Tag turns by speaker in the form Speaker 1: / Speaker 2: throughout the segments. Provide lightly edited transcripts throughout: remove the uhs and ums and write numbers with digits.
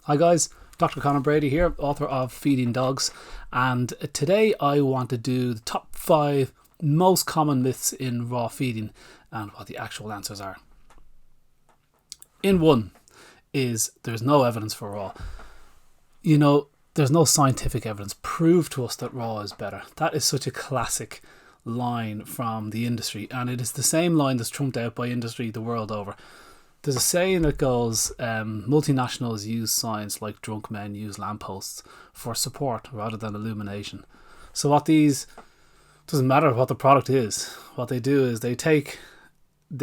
Speaker 1: Hi guys, Dr. Conor Brady here, author of Feeding Dogs, and today I want to do the top 5 most common myths in raw feeding and what the actual answers are. In 1 is there's no evidence for raw. There's no scientific evidence. Prove to us that raw is better. That is such a classic line from the industry, and it is the same line that's trumped out by industry the world over. There's a saying that goes, multinationals use science like drunk men use lampposts for support rather than illumination. So doesn't matter what the product is, what they do is they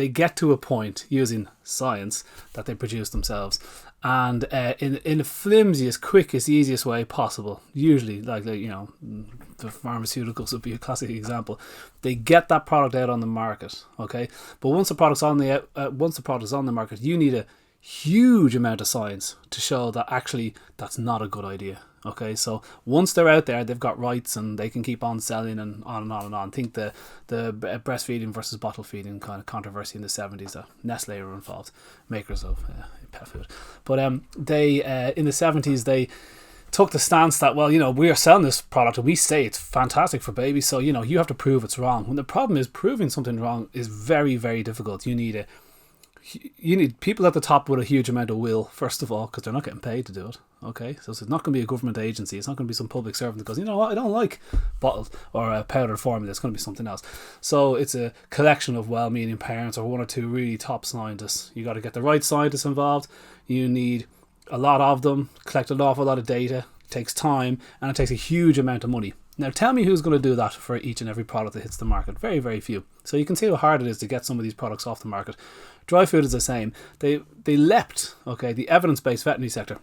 Speaker 1: get to a point using science that they produce themselves, and in the flimsiest, quickest, easiest way possible. Usually, the pharmaceuticals would be a classic example. They get that product out on the market, okay. But once the product's on the market, you need a huge amount of science to show that actually that's not a good idea. Okay, so once they're out there, they've got rights and they can keep on selling and on and on and on. I think the breastfeeding versus bottle feeding kind of controversy in the 70s, Nestle were involved, makers of pet food. But they in the 70s, they took the stance that, we are selling this product and we say it's fantastic for babies, so, you have to prove it's wrong. When the problem is proving something wrong is very, very difficult. You need people at the top with a huge amount of will, first of all, because they're not getting paid to do it. Okay, so it's not going to be a government agency. It's not going to be some public servant that goes, you know what, I don't like bottled or powdered formula. It's going to be something else. So it's a collection of well-meaning parents or one or two really top scientists. You got to get the right scientists involved. You need a lot of them, collect an awful lot of data. It takes time and it takes a huge amount of money. Now tell me who's going to do that for each and every product that hits the market. Very, very few. So you can see how hard it is to get some of these products off the market. Dry food is the same. They leapt, the evidence-based veterinary sector.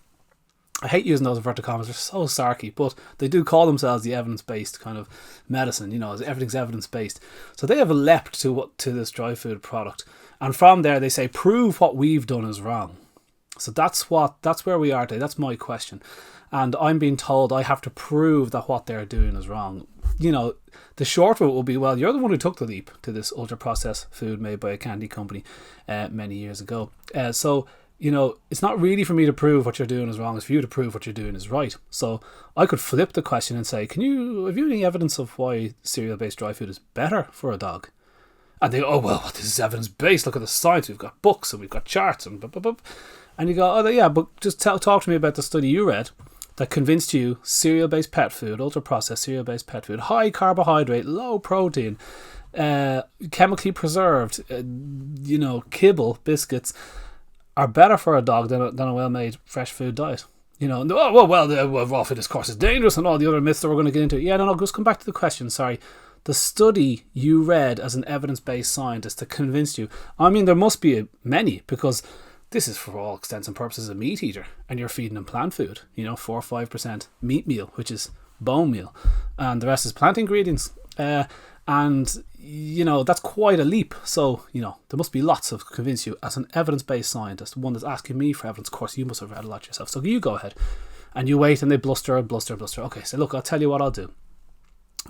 Speaker 1: I hate using those inverted commas, they're so sarky, but they do call themselves the evidence-based kind of medicine, everything's evidence-based. So they have leapt to this dry food product. And from there they say, prove what we've done is wrong. So that's where we are today. That's my question. And I'm being told I have to prove that what they're doing is wrong. The short of it will be, well, you're the one who took the leap to this ultra-processed food made by a candy company many years ago. It's not really for me to prove what you're doing is wrong. It's for you to prove what you're doing is right. So I could flip the question and say, have you any evidence of why cereal-based dry food is better for a dog? And they go, oh, well, this is evidence-based. Look at the science. We've got books and we've got charts and blah, blah, blah. And you go, oh, yeah, but just talk to me about the study you read that convinced you cereal-based pet food, ultra-processed cereal-based pet food, high carbohydrate, low protein, chemically preserved, kibble, biscuits, are better for a dog than a well-made fresh food diet. Raw food, of course, is dangerous and all the other myths that we're going to get into. Yeah, no, just come back to the question, sorry. The study you read as an evidence-based scientist that convinced you. I mean, there must be many, because this is for all extents and purposes a meat eater, and you're feeding them plant food, 4 or 5% meat meal, which is bone meal, and the rest is plant ingredients. And that's quite a leap. So there must be lots of convince you as an evidence-based scientist, one that's asking me for evidence. Of course, you must have read a lot yourself, so you go ahead and you wait and they bluster. Okay, so look, I'll tell you what I'll do.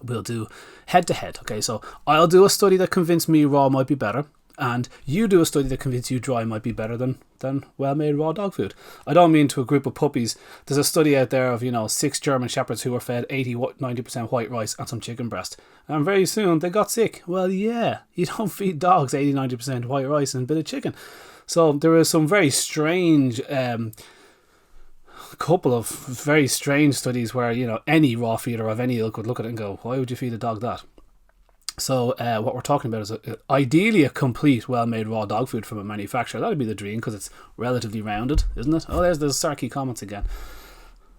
Speaker 1: We'll do head to head. Okay, so I'll do a study that convinced me raw might be better, and you do a study that convinced you dry might be better than well-made raw dog food. I don't mean to a group of puppies. There's a study out there of 6 German shepherds who were fed 80-90% white rice and some chicken breast, and very soon they got sick. Well, yeah, you don't feed dogs 80-90% white rice and a bit of chicken. So there is some very strange couple of very strange studies where any raw feeder of any ilk would look at it and go, why would you feed a dog that? So what we're talking about is ideally a complete well-made raw dog food from a manufacturer. That would be the dream, because it's relatively rounded, isn't it? Oh, there's the sarky comments again.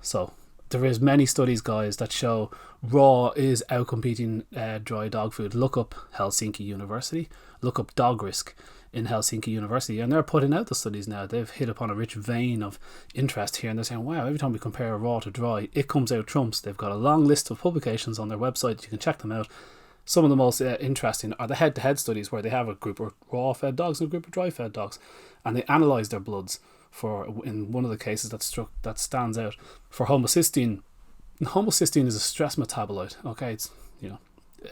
Speaker 1: So there is many studies, guys, that show raw is outcompeting dry dog food. Look up Helsinki University. Look up Dog Risk in Helsinki University, and they're putting out the studies now. They've hit upon a rich vein of interest here, and they're saying, wow, every time we compare raw to dry, it comes out trumps. They've got a long list of publications on their website. You can check them out. Some of the most interesting are the head-to-head studies where they have a group of raw-fed dogs and a group of dry-fed dogs, and they analyse their bloods for, in one of the cases that stands out, for homocysteine. Homocysteine is a stress metabolite. Okay,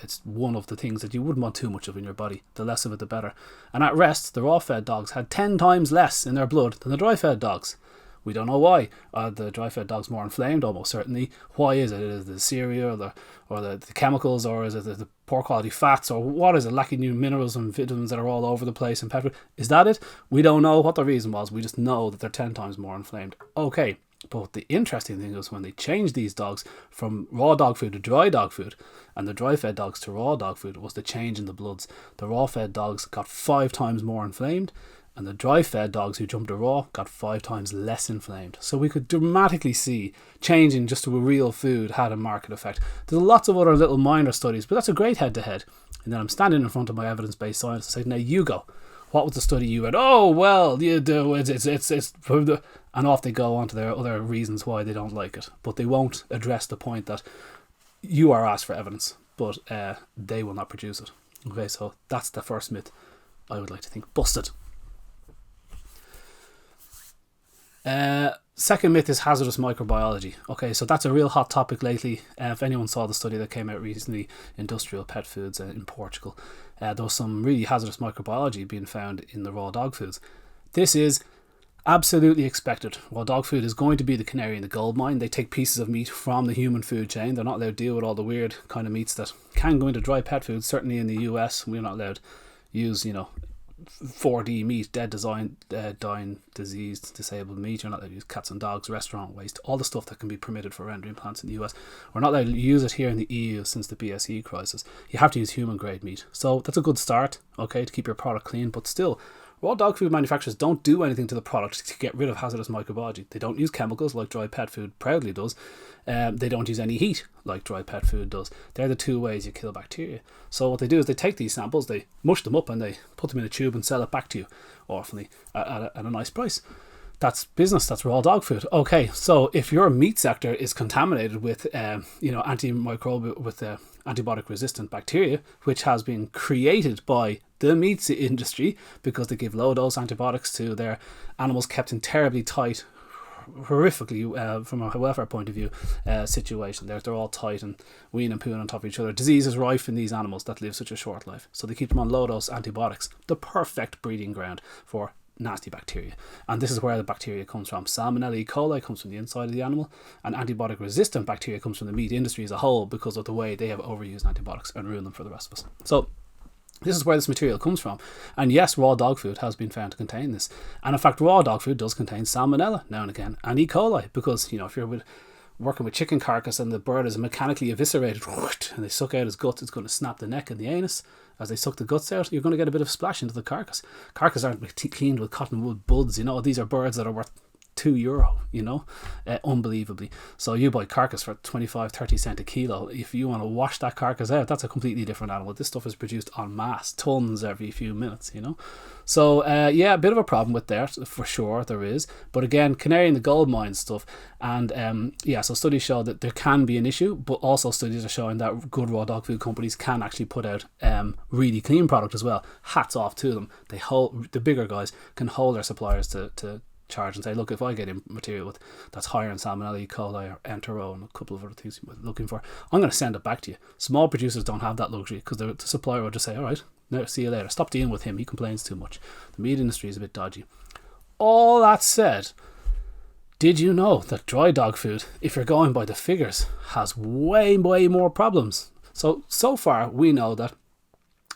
Speaker 1: it's one of the things that you wouldn't want too much of in your body. The less of it, the better. And at rest, the raw-fed dogs had 10 times less in their blood than the dry-fed dogs. We don't know why. Are the dry-fed dogs more inflamed? Almost certainly. Why is it? Is it the cereal or the chemicals, or is it the poor quality fats, or what is it? Lacking new minerals and vitamins that are all over the place in pet food? Is that it? We don't know what the reason was. We just know that they're 10 times more inflamed. Okay. But the interesting thing is when they changed these dogs from raw dog food to dry dog food, and the dry fed dogs to raw dog food, was the change in the bloods. The raw fed dogs got 5 times more inflamed, and the dry fed dogs who jumped to raw got 5 times less inflamed. So we could dramatically see changing just to a real food had a market effect. There's lots of other little minor studies, but that's a great head to head. And then I'm standing in front of my evidence-based science and say, now you go. What was the study you read? Oh, well, you do. It's and off they go on to their other reasons why they don't like it. But they won't address the point that you are asked for evidence, but they will not produce it. Okay, so that's the first myth I would like to think busted. Second myth is hazardous microbiology. Okay, so that's a real hot topic lately. If anyone saw the study that came out recently, industrial pet foods in Portugal, there was some really hazardous microbiology being found in the raw dog foods. This is absolutely expected. Raw dog food is going to be the canary in the gold mine. They take pieces of meat from the human food chain. They're not allowed to deal with all the weird kind of meats that can go into dry pet food. Certainly in the US, we're not allowed to use, 4D meat, dying, diseased, disabled meat. You're not allowed to use cats and dogs, restaurant waste, all the stuff that can be permitted for rendering plants in the US. We're not allowed to use it here in the EU since the BSE crisis. You have to use human grade meat. So that's a good start, okay, to keep your product clean, but still, raw dog food manufacturers don't do anything to the product to get rid of hazardous microbiology. They don't use chemicals like dry pet food proudly does. They don't use any heat like dry pet food does. They're the 2 ways you kill bacteria. So what they do is they take these samples, they mush them up and they put them in a tube and sell it back to you, orphanly, at a nice price. That's business. That's raw dog food. Okay, so if your meat sector is contaminated with, antimicrobial, with antibiotic-resistant bacteria, which has been created by the meat industry because they give low-dose antibiotics to their animals kept in terribly tight, horrifically, from a welfare point of view, situation. They're all tight and weeing and pooing on top of each other. Disease is rife in these animals that live such a short life. So they keep them on low-dose antibiotics, the perfect breeding ground for nasty bacteria. And this is where the bacteria comes from. Salmonella E. coli comes from the inside of the animal, and antibiotic resistant bacteria comes from the meat industry as a whole because of the way they have overused antibiotics and ruined them for the rest of us. So this is where this material comes from. And yes, raw dog food has been found to contain this. And in fact, raw dog food does contain salmonella now and again, and E. coli, because if you're working with chicken carcass and the bird is mechanically eviscerated and they suck out his guts, it's going to snap the neck and the anus. As they suck the guts out, you're going to get a bit of splash into the carcass. Carcass aren't cleaned with cotton wool buds, these are birds that are worth €2, unbelievably. So you buy carcass for 25-30 cents a kilo. If you want to wash that carcass out, that's a completely different animal. This stuff is produced en masse, tons every few minutes, So a bit of a problem with that, for sure there is. But again, canary in the gold mine stuff. And so studies show that there can be an issue, but also studies are showing that good raw dog food companies can actually put out really clean product as well. Hats off to them. The bigger guys can hold their suppliers to charge and say, look, if I get in material that's higher in salmonella, E. coli, or entero, and a couple of other things you're looking for, I'm going to send it back to you. Small producers don't have that luxury because the supplier will just say, all right, no, see you later. Stop dealing with him. He complains too much. The meat industry is a bit dodgy. All that said, did you know that dry dog food, if you're going by the figures, has way, way more problems? So far, we know that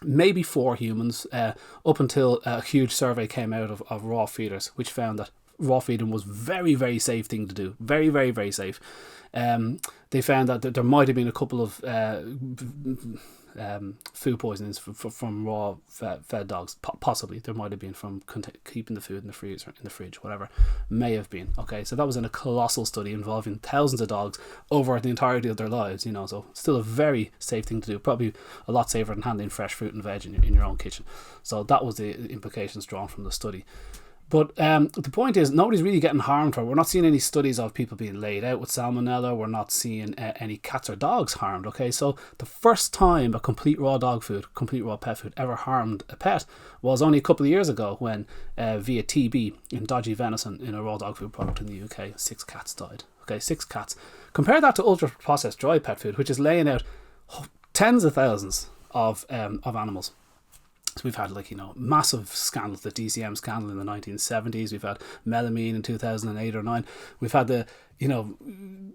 Speaker 1: maybe 4 humans, up until a huge survey came out of raw feeders, which found that raw feeding was very, very safe thing to do. Very, very, very safe. They found that there might have been a couple of food poisonings from raw fed dogs. Possibly there might have been from keeping the food in the freezer, in the fridge, whatever. May have been. Okay, so that was in a colossal study involving thousands of dogs over the entirety of their lives. So still a very safe thing to do. Probably a lot safer than handling fresh fruit and veg in your own kitchen. So that was the implications drawn from the study. But the point is, nobody's really getting harmed. We're not seeing any studies of people being laid out with salmonella. We're not seeing any cats or dogs harmed. Okay, so the first time a complete raw pet food ever harmed a pet was only a couple of years ago when via TB in dodgy venison in a raw dog food product in the UK, 6 cats died. Okay, 6 cats. Compare that to ultra processed dry pet food, which is laying out tens of thousands of animals. So we've had massive scandals, the DCM scandal in the 1970s. We've had melamine in 2008 or 9. We've had the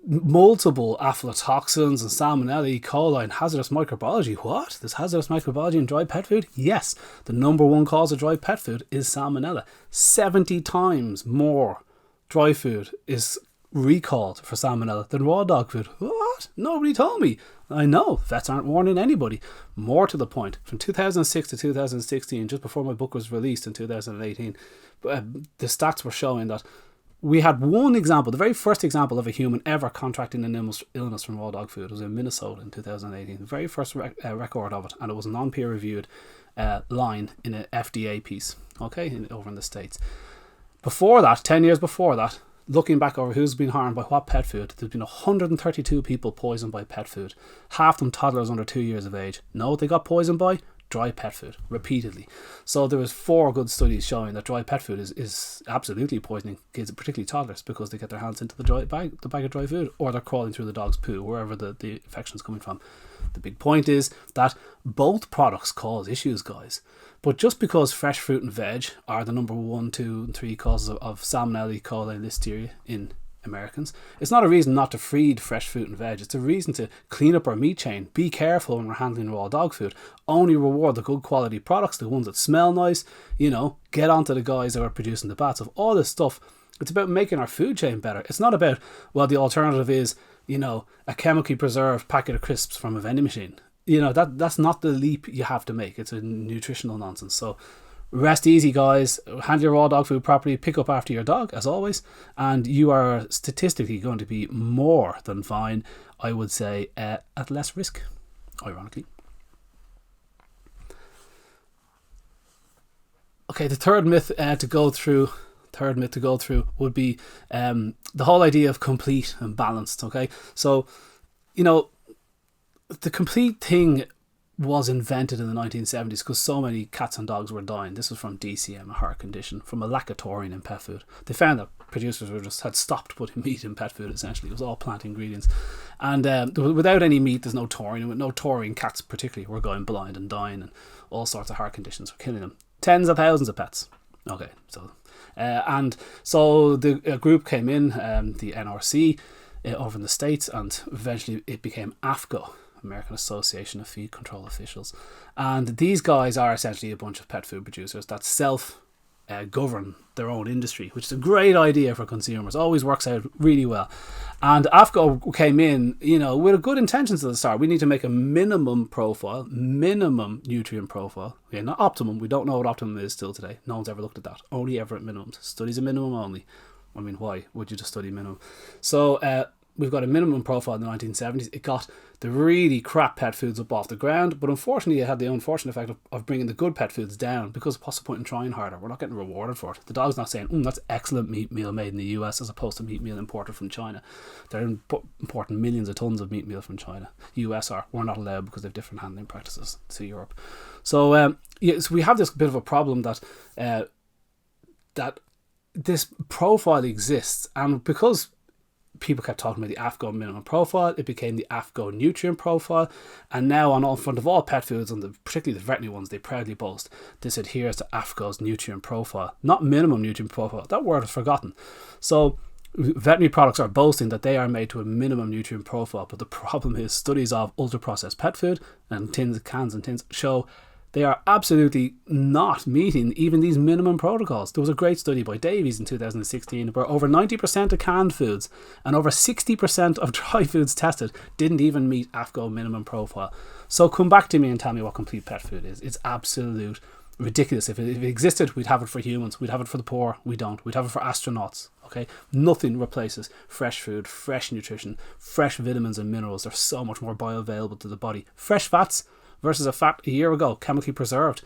Speaker 1: multiple aflatoxins and salmonella, E. coli, and hazardous microbiology. What? There's hazardous microbiology in dry pet food? Yes. The number one cause of dry pet food is salmonella. 70 times more dry food is recalled for salmonella than raw dog food. What? Nobody told me. I know, vets aren't warning anybody. More to the point, from 2006 to 2016, just before my book was released in 2018, the stats were showing that we had one example, the very first example of a human ever contracting an illness from raw dog food. It was in Minnesota in 2018, the very first record of it, and it was a non-peer reviewed line in an FDA piece, over in the States. Before that, 10 years before that, looking back over who's been harmed by what pet food, there's been 132 people poisoned by pet food. Half them toddlers under 2 years of age. Know what they got poisoned by? Dry pet food, repeatedly. So there was 4 good studies showing that dry pet food is absolutely poisoning kids, particularly toddlers, because they get their hands into the bag of dry food, or they're crawling through the dog's poo, wherever the infection is coming from. The big point is that both products cause issues, guys. But just because fresh fruit and veg are the number 1, 2, and 3 causes of salmonella, E. coli, and listeria in Americans, it's not a reason not to feed fresh fruit and veg. It's a reason to clean up our meat chain. Be careful when we're handling raw dog food. Only reward the good quality products, the ones that smell nice. Get onto the guys that are producing the bats of all this stuff. It's about making our food chain better. It's not about, the alternative is, a chemically preserved packet of crisps from a vending machine. That's not the leap you have to make. It's a nutritional nonsense. So rest easy, guys. Handle your raw dog food properly. Pick up after your dog, as always. And you are statistically going to be more than fine, I would say, at less risk, ironically. Okay, the third myth to go through would be the whole idea of complete and balanced. Okay, so the complete thing was invented in the 1970s because so many cats and dogs were dying. This was from DCM, a heart condition, from a lack of taurine in pet food. They found that producers had stopped putting meat in pet food, essentially. It was all plant ingredients. And without any meat, there's no taurine. And with no taurine, cats particularly were going blind and dying, and all sorts of heart conditions were killing them. Tens of thousands of pets. Okay, so the group came in, the NRC, over in the States, and eventually it became AFCO, American Association of Feed Control Officials. And these guys are essentially a bunch of pet food producers that self-govern their own industry, which is a great idea for consumers. Always works out really well. And AFCO came in, with good intentions at the start. We need to make a minimum nutrient profile. Okay, not optimum. We don't know what optimum is still today. No one's ever looked at that. Only ever at minimums. Studies a minimum only. I mean, why would you just study minimum? So we've got a minimum profile in the 1970s. It got the really crap pet foods up off the ground, but unfortunately it had the unfortunate effect of bringing the good pet foods down, because what's the point in trying harder? We're not getting rewarded for it. The dog's not saying, that's excellent meat meal made in the US as opposed to meat meal imported from China. They're importing millions of tons of meat meal from China. US are. We're not allowed because they have different handling practices to Europe. So, so we have this bit of a problem that this profile exists, and because people kept talking about the AFCO minimum profile, it became the AFCO nutrient profile, and now on front of all pet foods, and particularly the veterinary ones, they proudly boast this adheres to AFCO's nutrient profile, not minimum nutrient profile. That word is forgotten. So veterinary products are boasting that they are made to a minimum nutrient profile, but the problem is studies of ultra processed pet food and cans and tins show they are absolutely not meeting even these minimum protocols. There was a great study by Davies in 2016 where over 90% of canned foods and over 60% of dry foods tested didn't even meet AFCO minimum profile. So come back to me and tell me what complete pet food is. It's absolute ridiculous. If it existed, we'd have it for humans. We'd have it for the poor. We don't. We'd have it for astronauts. Okay, nothing replaces fresh food, fresh nutrition, fresh vitamins and minerals. They're so much more bioavailable to the body. Fresh fats versus a fat a year ago, chemically preserved.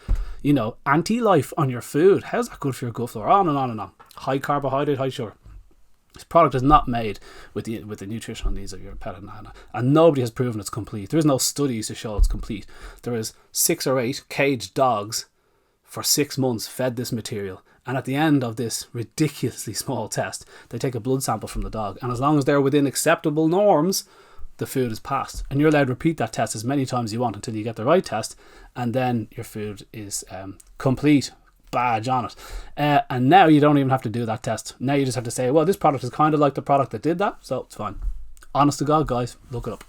Speaker 1: Anti-life on your food. How's that good for your gut flora? On and on and on. High carbohydrate, high sugar. This product is not made with the nutritional needs of your pet, and nobody has proven it's complete. There is no studies to show it's complete. There is 6 or 8 caged dogs for 6 months fed this material, and at the end of this ridiculously small test, they take a blood sample from the dog, and as long as they're within acceptable norms, the food is passed. And you're allowed to repeat that test as many times as you want until you get the right test, and then your food is complete, badge on it. And now you don't even have to do that test. Now you just have to say, well, this product is kind of like the product that did that, so it's fine. Honest to God, guys, look it up.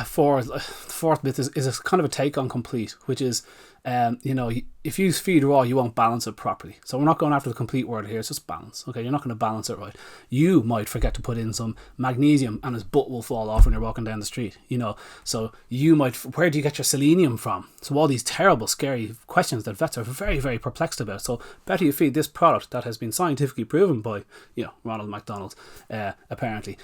Speaker 1: Fourth myth is a kind of a take on complete, which is, if you feed raw, you won't balance it properly. So we're not going after the complete word here. It's just balance. Okay, you're not going to balance it right. You might forget to put in some magnesium, and his butt will fall off when you're walking down the street. So you might. Where do you get your selenium from? So all these terrible, scary questions that vets are very, very perplexed about. So better you feed this product that has been scientifically proven by, Ronald McDonald, apparently.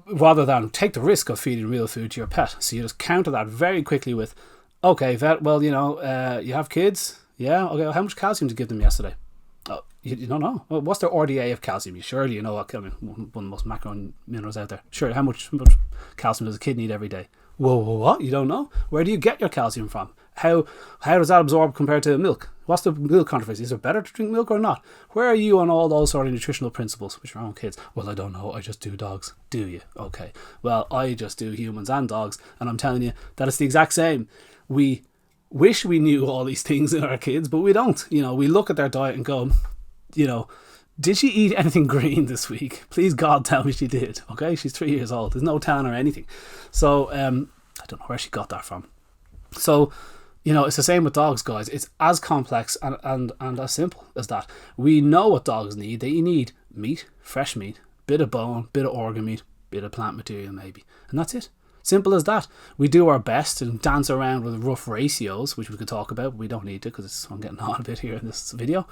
Speaker 1: Rather than take the risk of feeding real food to your pet. So you just counter that very quickly with, okay, vet, well, you have kids? Yeah? Okay, well, how much calcium did you give them yesterday? Oh, you don't know. Well, what's their RDA of calcium? Surely you know what, one of the most macro minerals out there. Sure, how much calcium does a kid need every day? Whoa, what? You don't know? Where do you get your calcium from? How does that absorb compared to milk? What's the milk controversy? Is it better to drink milk or not? Where are you on all those sort of nutritional principles with your own kids? Well, I don't know. I just do dogs. Do you? Okay. Well, I just do humans and dogs, and I'm telling you that it's the exact same. We wish we knew all these things in our kids, but we don't. We look at their diet and go, did she eat anything green this week? Please God, tell me she did. Okay, she's 3 years old. There's no telling her anything. So I don't know where she got that from. So it's the same with dogs, guys. It's as complex and as simple as that. We know what dogs need. They need meat, fresh meat, bit of bone, bit of organ meat, bit of plant material maybe. And that's it. Simple as that. We do our best and dance around with rough ratios, which we could talk about, but we don't need to because I'm getting on a bit here in this video.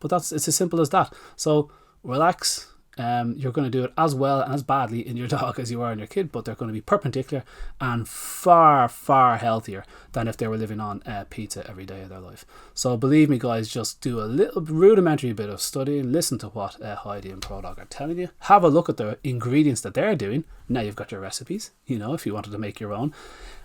Speaker 1: But it's as simple as that. So relax. You're going to do it as well and as badly in your dog as you are in your kid, but they're going to be perpendicular and far, far healthier than if they were living on pizza every day of their life. So believe me, guys, just do a little rudimentary bit of studying, listen to what Heidi and ProDog are telling you, have a look at the ingredients that they're doing. Now you've got your recipes, if you wanted to make your own,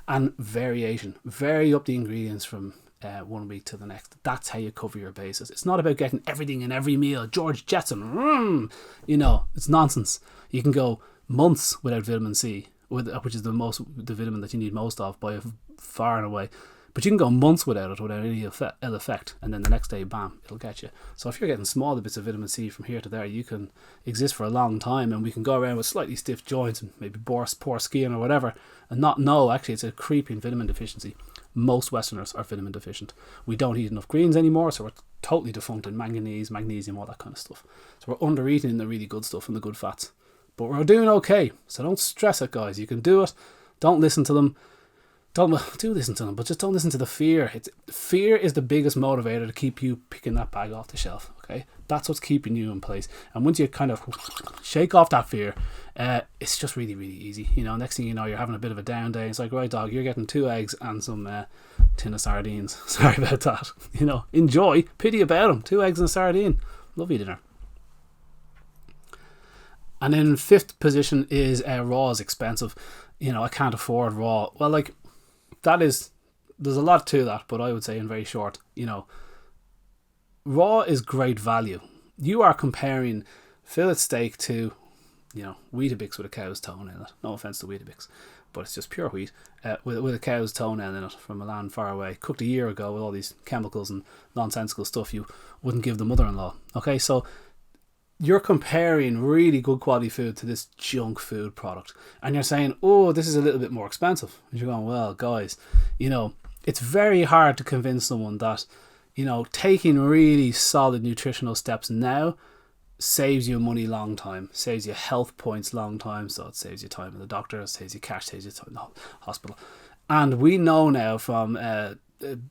Speaker 1: and variation. Vary up the ingredients from 1 week to the next. That's how you cover your bases. It's not about getting everything in every meal. George Jetson, it's nonsense. You can go months without vitamin C, which is the vitamin that you need most of by far and away. But you can go months without it without any ill effect, and then the next day, bam, it'll get you. So if you're getting smaller bits of vitamin C from here to there, you can exist for a long time, and we can go around with slightly stiff joints and maybe poor skin or whatever, and not know actually it's a creeping vitamin deficiency. Most Westerners are vitamin deficient. We don't eat enough greens anymore, so we're totally defunct in manganese, magnesium, all that kind of stuff. So we're under eating the really good stuff and the good fats. But we're doing okay, so don't stress it, guys. You can do it. Don't listen to them. Do listen to them, but just don't listen to the fear. Fear is the biggest motivator to keep you picking that bag off the shelf, okay? That's what's keeping you in place. And once you kind of shake off that fear, it's just really, really easy. Next thing you know, you're having a bit of a down day. It's like, right, dog, you're getting 2 eggs and some tin of sardines. Sorry about that. Enjoy. Pity about them. 2 eggs and a sardine. Lovely dinner. And then 5th position is raw is expensive. I can't afford raw. Well, there's a lot to that, but I would say in very short, raw is great value. You are comparing fillet steak to, Weetabix with a cow's toenail in it. No offense to Weetabix, but it's just pure wheat with a cow's toenail in it from a land far away, cooked a year ago with all these chemicals and nonsensical stuff you wouldn't give the mother-in-law. Okay, so you're comparing really good quality food to this junk food product, and you're saying, oh, this is a little bit more expensive. And you're going, well, guys, it's very hard to convince someone that, taking really solid nutritional steps now saves you money long time, saves you health points long time. So it saves you time with the doctor, it saves you cash, saves you time in the hospital. And we know now from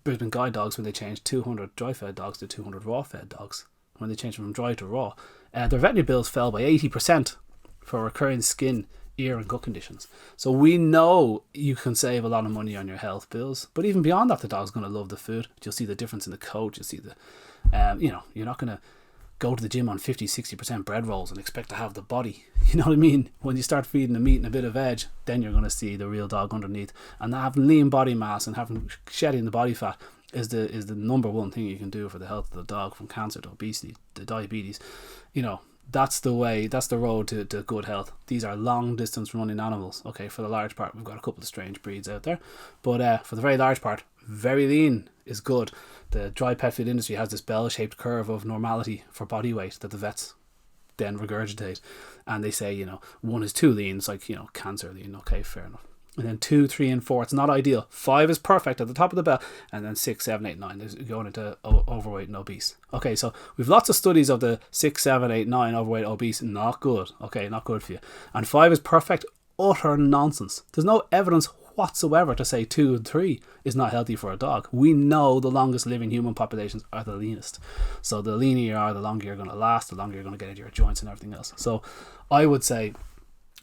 Speaker 1: Brisbane guide dogs, when they changed 200 dry fed dogs to 200 raw fed dogs, when they changed from dry to raw, their veterinary bills fell by 80% for recurring skin, ear and gut conditions. So we know you can save a lot of money on your health bills, but even beyond that, the dog's going to love the food. You'll see the difference in the coat. You'll see the, you're not going to go to the gym on 50-60% bread rolls and expect to have the body. You know what I mean? When you start feeding the meat and a bit of veg, then you're going to see the real dog underneath. And having lean body mass and having shedding the body fat is the number one thing you can do for the health of the dog, from cancer to obesity to diabetes. That's the way, that's the road to good health. These are long distance running animals. Okay, for the large part, we've got a couple of strange breeds out there, but for the very large part, very lean is good. The dry pet food industry has this bell-shaped curve of normality for body weight that the vets then regurgitate, and they say, 1 is too lean. It's like, cancer lean. Okay, fair enough. And then 2, 3, and 4, it's not ideal. 5 is perfect at the top of the bell, and then 6, 7, 8, 9 is going into overweight and obese. Okay, so we've lots of studies of the 6, 7, 8, 9 overweight, obese. Not good. Okay, not good for you. And 5 is perfect. Utter nonsense. There's no evidence whatsoever to say 2 and 3 is not healthy for a dog. We know the longest living human populations are the leanest. So the leaner you are, the longer you're going to last, the longer you're going to get into your joints and everything else. So I would say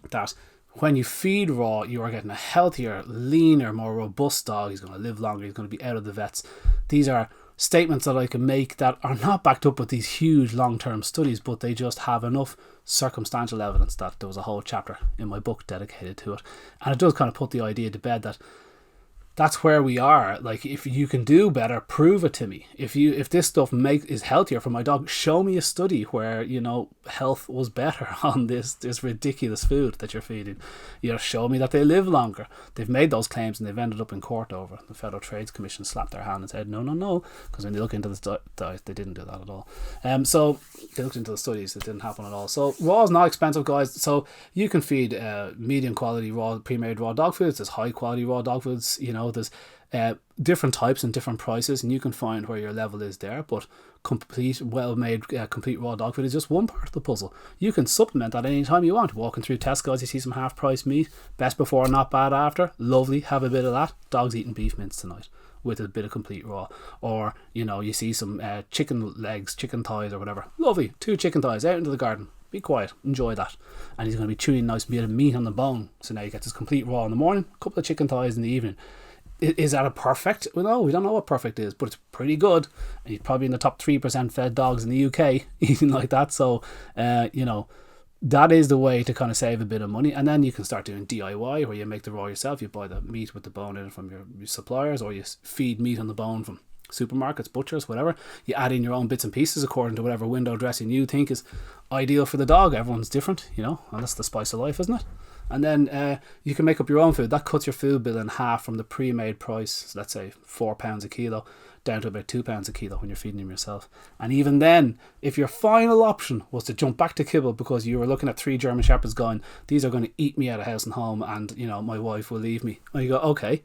Speaker 1: that when you feed raw, you are getting a healthier, leaner, more robust dog. He's going to live longer. He's going to be out of the vets. These are statements that I can make that are not backed up with these huge long-term studies, but they just have enough circumstantial evidence that there was a whole chapter in my book dedicated to it. And it does kind of put the idea to bed that that's where we are. Like, if you can do better, prove it to me. If this stuff is healthier for my dog, show me a study where health was better on this ridiculous food that you're feeding. Show me that they live longer. They've made those claims and they've ended up in court over. The Federal Trade Commission slapped their hand and said no, because when they look into the diet, they didn't do that at all. So they looked into the studies, it didn't happen at all. So raw is not expensive, guys. So you can feed medium quality raw, pre-made raw dog foods. There's high quality raw dog foods. There's different types and different prices, and you can find where your level is there. But complete, well-made, complete raw dog food is just one part of the puzzle. You can supplement that anytime you want. Walking through Tesco's, you see some half-price meat. Best before, not bad after. Lovely, have a bit of that. Dog's eating beef mince tonight with a bit of complete raw. Or, you see some chicken legs, chicken thighs or whatever. Lovely, 2 chicken thighs out into the garden. Be quiet, enjoy that. And he's going to be chewing nice bit of meat on the bone. So now you get this complete raw in the morning, a couple of chicken thighs in the evening. Is that a perfect? Well, no, we don't know what perfect is, but it's pretty good. And he's probably in the top 3% fed dogs in the UK eating like that. So, that is the way to kind of save a bit of money. And then you can start doing DIY, where you make the raw yourself. You buy the meat with the bone in it from your suppliers, or you feed meat on the bone from supermarkets, butchers, whatever. You add in your own bits and pieces according to whatever window dressing you think is ideal for the dog. Everyone's different, and that's the spice of life, isn't it? And then you can make up your own food. That cuts your food bill in half from the pre-made price, let's say £4 a kilo, down to about £2 a kilo when you're feeding them yourself. And even then, if your final option was to jump back to kibble because you were looking at 3 German Shepherds going, these are going to eat me out of house and home, and my wife will leave me. And you go, okay,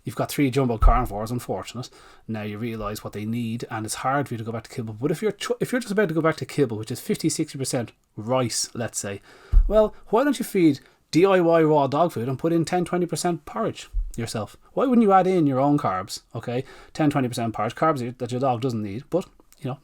Speaker 1: you've got 3 jumbo carnivores, unfortunate. Now you realise what they need, and it's hard for you to go back to kibble. But if you're just about to go back to kibble, which is 50-60% rice, let's say, well, why don't you feed DIY raw dog food and put in 10-20% porridge yourself? Why wouldn't you add in your own carbs? Okay, 10-20% porridge, carbs that your dog doesn't need, but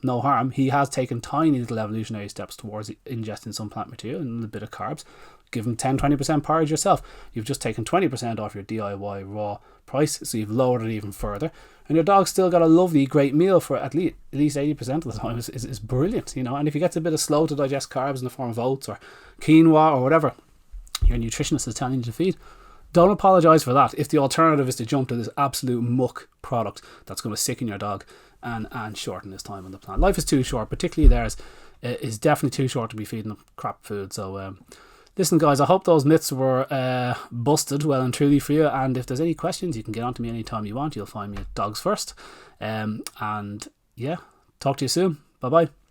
Speaker 1: no harm. He has taken tiny little evolutionary steps towards ingesting some plant material and a little bit of carbs. Give him 10-20% porridge yourself. You've just taken 20% off your DIY raw price, so you've lowered it even further, and your dog's still got a lovely, great meal for at least 80% of the time. Is brilliant, and if he gets a bit of slow to digest carbs in the form of oats or quinoa or whatever your nutritionist is telling you to feed, don't apologise for that if the alternative is to jump to this absolute muck product that's going to sicken your dog and shorten his time on the planet. Life is too short, particularly theirs is definitely too short to be feeding them crap food. So listen, guys, I hope those myths were busted well and truly for you, and if there's any questions, you can get on to me anytime you want. You'll find me at Dogs First, and yeah, talk to you soon. Bye bye.